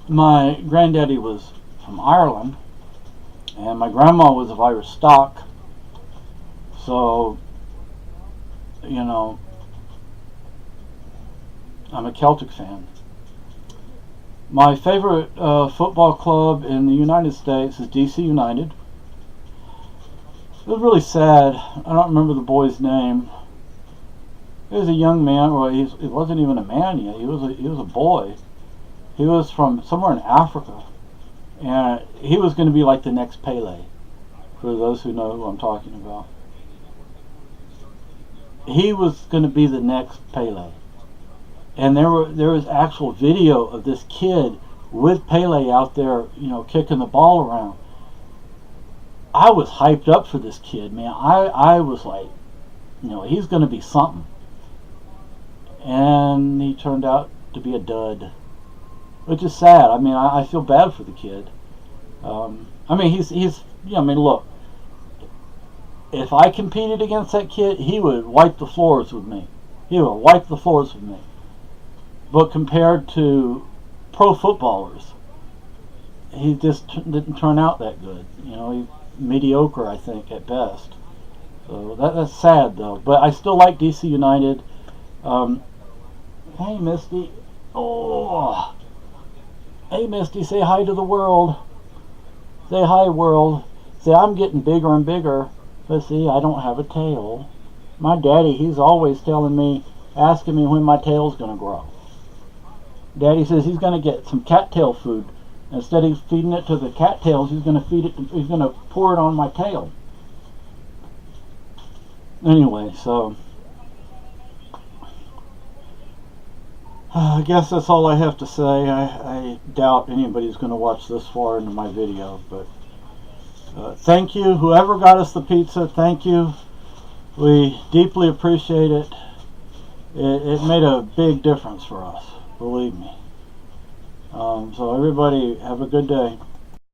my granddaddy was from Ireland, and my grandma was of Irish stock. So, I'm a Celtic fan. My favorite football club in the United States is DC United. It was really sad. I don't remember the boy's name. He was a young man. Well, he wasn't even a man yet. He was a boy. He was from somewhere in Africa, and he was going to be like the next Pele. For those who know who I'm talking about, he was going to be the next Pele. And there was actual video of this kid with Pele out there, kicking the ball around. I was hyped up for this kid, man. I was like, he's going to be something. And he turned out to be a dud, which is sad. I mean, I feel bad for the kid. Look, if I competed against that kid, he would wipe the floors with me. But compared to pro footballers, he just didn't turn out that good. He's mediocre, I think, at best. So that's sad, though. But I still like DC United. Hey, Misty. Oh, Hey, Misty, say hi to the world. Say hi, world. Say, I'm getting bigger and bigger. But see, I don't have a tail. My daddy, he's always telling me, asking me when my tail's going to grow. Daddy says he's going to get some cattail food. Instead of feeding it to the cattails, he's going to he's going to pour it on my tail. Anyway, so I guess that's all I have to say. I doubt anybody's going to watch this far into my video, but thank you, whoever got us the pizza. Thank you. We deeply appreciate it. It made a big difference for us, believe me. So everybody have a good day.